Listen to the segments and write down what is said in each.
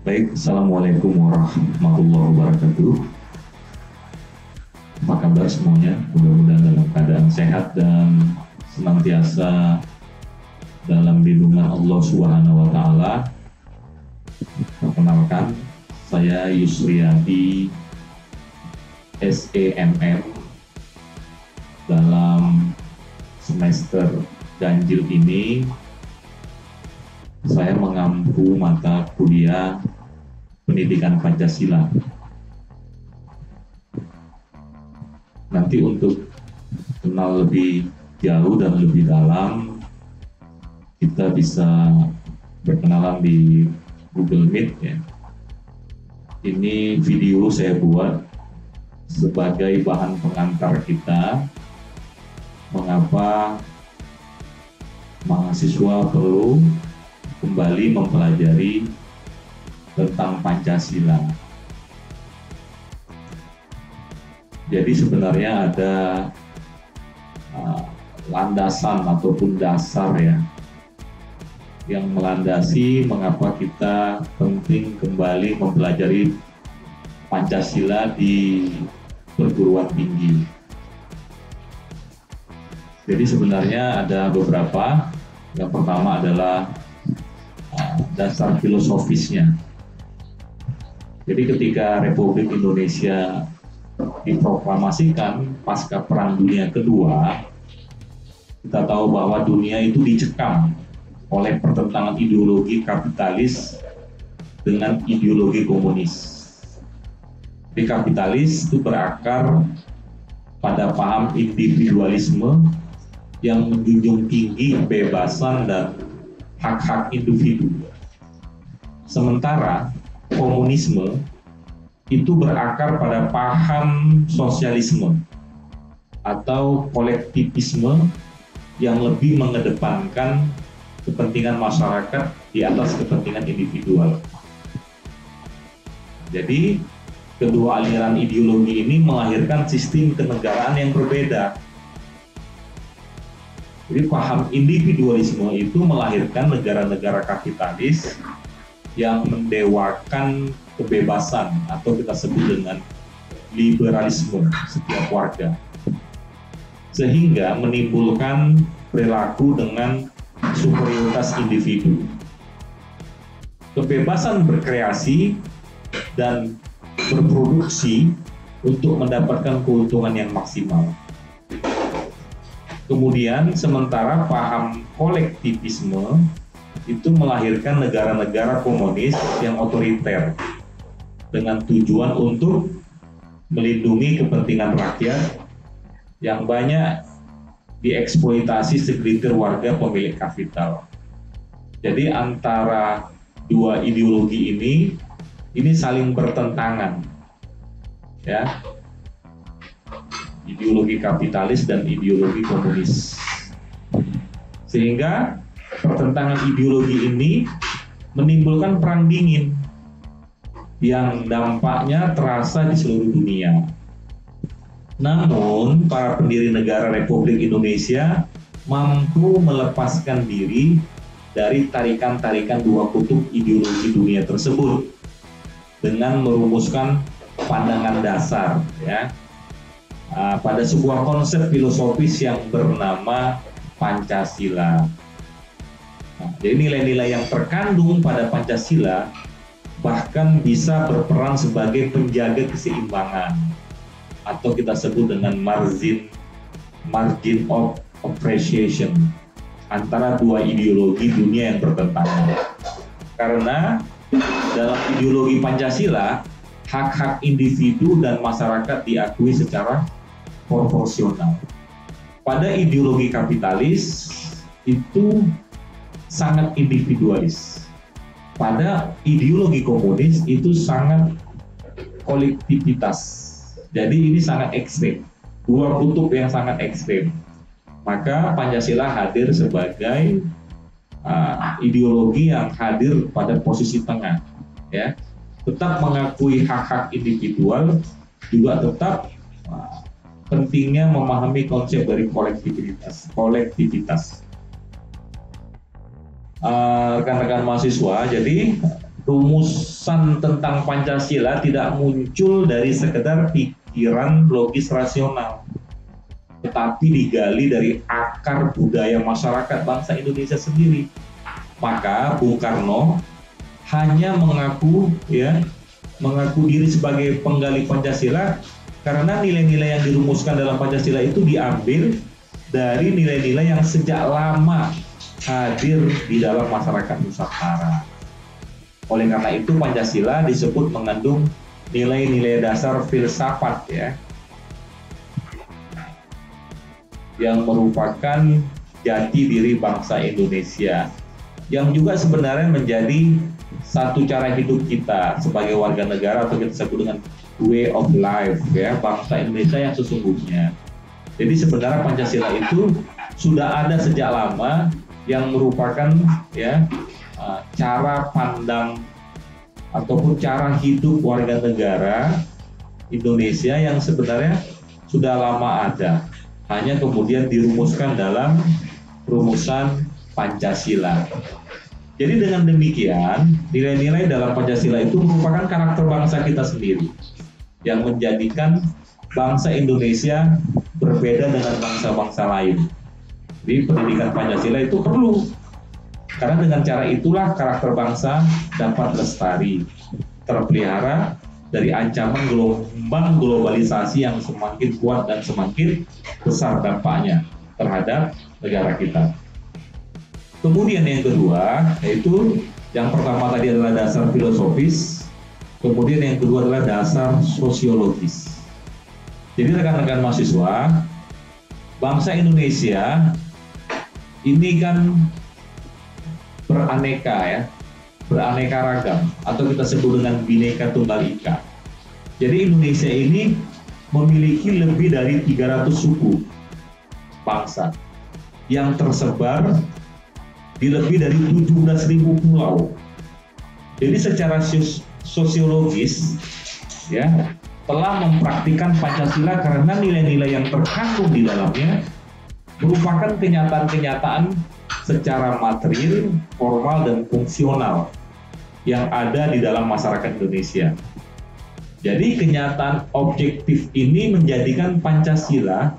Baik, Assalamualaikum warahmatullahi wabarakatuh. Apa kabar semuanya? Mudah-mudahan dalam keadaan sehat dan senantiasa dalam lindungan Allah Subhanahu wa Ta'ala. Perkenalkan, saya Yusriyadi SEMM. Dalam semester ganjil ini saya mengampu mata kuliah pendidikan Pancasila. Nanti untuk kenal lebih jauh dan lebih dalam, kita bisa berkenalan di Google Meet ya. Ini video saya buat sebagai bahan pengantar kita mengapa mahasiswa perlu kembali mempelajari tentang Pancasila. Jadi sebenarnya ada landasan ataupun dasar ya yang melandasi mengapa kita penting kembali mempelajari Pancasila di perguruan tinggi. Jadi sebenarnya ada beberapa. Yang pertama adalah dasar filosofisnya. Jadi ketika Republik Indonesia diproklamasikan pasca Perang Dunia Kedua, kita tahu bahwa dunia itu dicekam oleh pertentangan ideologi kapitalis dengan ideologi komunis. Jadi kapitalis itu berakar pada paham individualisme yang menjunjung tinggi kebebasan dan hak-hak individu. Sementara komunisme itu berakar pada paham sosialisme atau kolektivisme yang lebih mengedepankan kepentingan masyarakat di atas kepentingan individual. Jadi kedua aliran ideologi ini melahirkan sistem kenegaraan yang berbeda. Jadi paham individualisme itu melahirkan negara-negara kapitalis yang mendewakan kebebasan atau kita sebut dengan liberalisme setiap warga, sehingga menimbulkan perilaku dengan superioritas individu. Kebebasan berkreasi dan berproduksi untuk mendapatkan keuntungan yang maksimal. Kemudian sementara paham kolektivisme itu melahirkan negara-negara komunis yang otoriter dengan tujuan untuk melindungi kepentingan rakyat yang banyak dieksploitasi segelintir warga pemilik kapital. Jadi antara dua ideologi ini saling bertentangan, ya. Ideologi kapitalis dan ideologi komunis. Sehingga pertentangan ideologi ini menimbulkan perang dingin yang dampaknya terasa di seluruh dunia. Namun, para pendiri negara Republik Indonesia mampu melepaskan diri dari tarikan-tarikan dua kutub ideologi dunia tersebut dengan merumuskan pandangan dasar ya pada sebuah konsep filosofis yang bernama Pancasila. Jadi nilai-nilai yang terkandung pada Pancasila bahkan bisa berperan sebagai penjaga keseimbangan atau kita sebut dengan margin of appreciation antara dua ideologi dunia yang bertentangan. Karena dalam ideologi Pancasila, hak-hak individu dan masyarakat diakui secara proporsional. Pada ideologi kapitalis itu sangat individualis. Pada ideologi komunis itu sangat kolektivitas. Jadi ini sangat ekstrem. Dua kutub yang sangat ekstrem. Maka Pancasila hadir sebagai ideologi yang hadir pada posisi tengah, ya. Tetap mengakui hak-hak individual, juga tetap pentingnya memahami konsep dari kolektivitas. Rekan-rekan mahasiswa, jadi rumusan tentang Pancasila tidak muncul dari sekedar pikiran logis rasional, tetapi digali dari akar budaya masyarakat bangsa Indonesia sendiri. Maka Bung Karno hanya mengaku diri sebagai penggali Pancasila karena nilai-nilai yang dirumuskan dalam Pancasila itu diambil dari nilai-nilai yang sejak lama hadir di dalam masyarakat Nusantara. Oleh karena itu Pancasila disebut mengandung nilai-nilai dasar filsafat yang merupakan jati diri bangsa Indonesia, yang juga sebenarnya menjadi satu cara hidup kita sebagai warga negara, atau kita sebut dengan way of life bangsa Indonesia yang sesungguhnya. Jadi sebenarnya Pancasila itu sudah ada sejak lama, yang merupakan cara pandang ataupun cara hidup warga negara Indonesia yang sebenarnya sudah lama ada, hanya kemudian dirumuskan dalam rumusan Pancasila. Jadi dengan demikian, nilai-nilai dalam Pancasila itu merupakan karakter bangsa kita sendiri, yang menjadikan bangsa Indonesia berbeda dengan bangsa-bangsa lain. Jadi pendidikan Pancasila itu perlu, karena dengan cara itulah karakter bangsa dapat lestari, terpelihara dari ancaman gelombang globalisasi yang semakin kuat dan semakin besar dampaknya terhadap negara kita. Kemudian yang kedua, yaitu yang pertama tadi adalah dasar filosofis, kemudian yang kedua adalah dasar sosiologis. Jadi rekan-rekan mahasiswa, bangsa Indonesia ini kan beraneka ragam, atau kita sebut dengan Bhinneka Tunggal Ika. Jadi Indonesia ini memiliki lebih dari 300 suku bangsa yang tersebar di lebih dari 17.000 pulau. Jadi secara sosiologis telah mempraktikkan Pancasila karena nilai-nilai yang terkandung di dalamnya merupakan kenyataan-kenyataan secara material, formal, dan fungsional yang ada di dalam masyarakat Indonesia. Jadi kenyataan objektif ini menjadikan Pancasila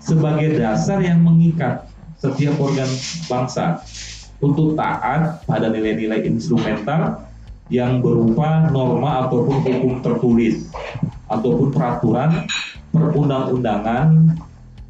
sebagai dasar yang mengikat setiap organ bangsa untuk taat pada nilai-nilai instrumental yang berupa norma ataupun hukum tertulis ataupun peraturan perundang-undangan,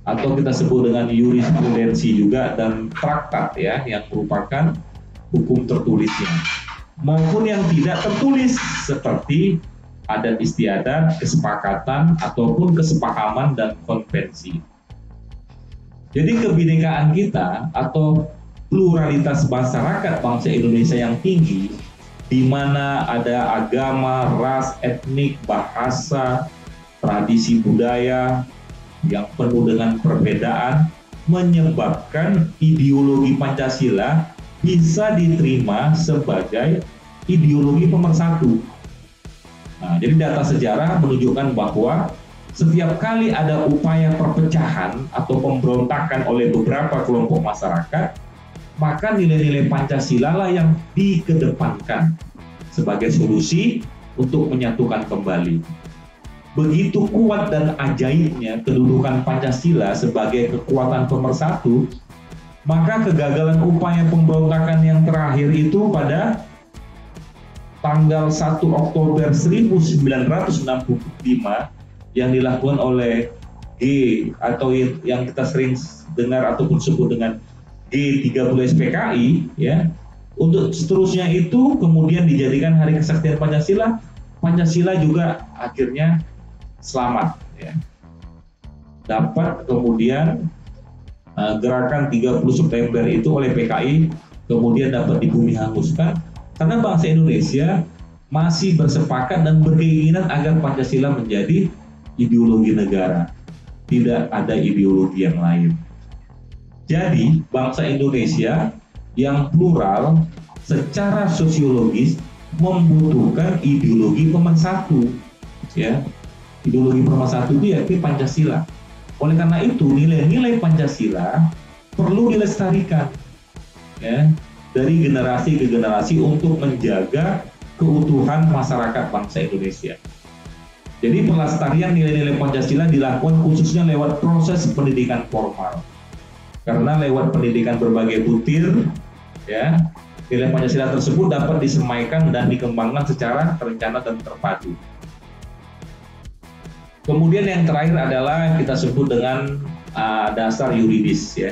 atau kita sebut dengan jurisprudensi juga, dan traktat yang merupakan hukum tertulisnya, maupun yang tidak tertulis seperti adat istiadat, kesepakatan ataupun kesepahaman dan konvensi. Jadi kebinekaan kita atau pluralitas masyarakat bangsa Indonesia yang tinggi, di mana ada agama, ras, etnik, bahasa, tradisi budaya yang penuh dengan perbedaan, menyebabkan ideologi Pancasila bisa diterima sebagai ideologi pemersatu. Nah, jadi data sejarah menunjukkan bahwa setiap kali ada upaya perpecahan atau pemberontakan oleh beberapa kelompok masyarakat, maka nilai-nilai Pancasila lah yang dikedepankan sebagai solusi untuk menyatukan kembali. Begitu kuat dan ajaibnya kedudukan Pancasila sebagai kekuatan pemersatu, maka kegagalan upaya pemberontakan yang terakhir itu pada tanggal 1 Oktober 1965 yang dilakukan oleh G atau yang kita sering dengar ataupun sebut dengan G30 SPKI untuk seterusnya itu kemudian dijadikan Hari Kesaktian Pancasila. Pancasila juga akhirnya selamat dapat kemudian gerakan 30 September itu oleh PKI kemudian dapat dibumi hanguskan karena bangsa Indonesia masih bersepakat dan berkeinginan agar Pancasila menjadi ideologi negara, tidak ada ideologi yang lain. Jadi bangsa Indonesia yang plural secara sosiologis membutuhkan ideologi pemersatu Ideologi pemersatu itu yakni Pancasila. Oleh karena itu nilai-nilai Pancasila perlu dilestarikan dari generasi ke generasi untuk menjaga keutuhan masyarakat bangsa Indonesia. Jadi pelestarian nilai-nilai Pancasila dilakukan khususnya lewat proses pendidikan formal. Karena lewat pendidikan berbagai butir, ya, nilai Pancasila tersebut dapat disemaikan dan dikembangkan secara terencana dan terpadu. Kemudian yang terakhir adalah kita sebut dengan dasar yuridis, ya.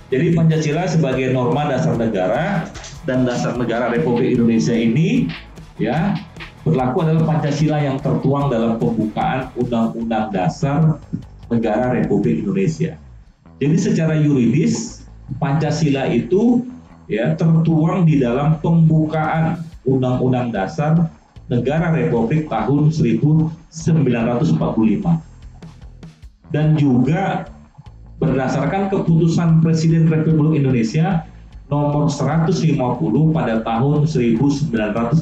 Jadi Pancasila sebagai norma dasar negara dan dasar negara Republik Indonesia ini, ya, berlaku adalah Pancasila yang tertuang dalam pembukaan Undang-Undang Dasar Negara Republik Indonesia. Jadi secara yuridis Pancasila itu, ya, tertuang di dalam pembukaan Undang-Undang Dasar Negara Republik tahun 1945 dan juga berdasarkan keputusan Presiden Republik Indonesia nomor 150 pada tahun 1959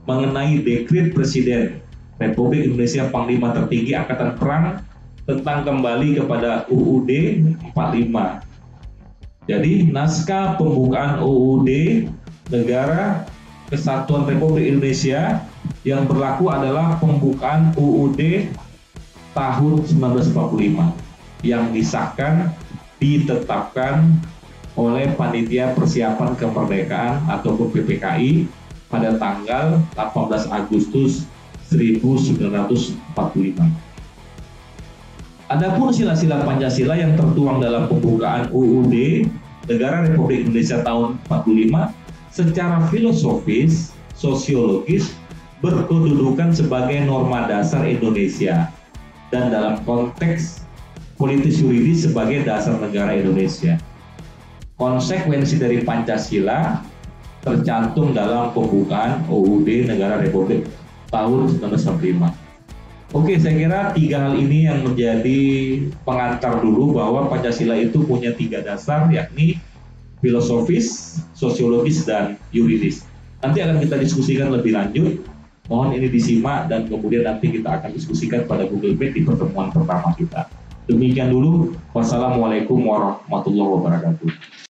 mengenai Dekret Presiden Republik Indonesia Panglima Tertinggi Angkatan Perang tentang kembali kepada UUD 45. Jadi naskah pembukaan UUD Negara Kesatuan Republik Indonesia yang berlaku adalah pembukaan UUD tahun 1945 yang disahkan, ditetapkan oleh Panitia Persiapan Kemerdekaan ataupun PPKI pada tanggal 18 Agustus 1945. Adapun sila-sila Pancasila yang tertuang dalam pembukaan UUD Negara Republik Indonesia tahun 45 secara filosofis, sosiologis berkedudukan sebagai norma dasar Indonesia dan dalam konteks politis yuridis sebagai dasar negara Indonesia. Konsekuensi dari Pancasila tercantum dalam pembukaan UUD Negara Republik tahun 1945. Oke, saya kira 3 hal ini yang menjadi pengantar dulu bahwa Pancasila itu punya 3 dasar, yakni filosofis, sosiologis, dan yuridis. Nanti akan kita diskusikan lebih lanjut. Mohon ini disimak dan kemudian nanti kita akan diskusikan pada Google Meet di pertemuan pertama kita. Demikian dulu. Wassalamualaikum warahmatullahi wabarakatuh.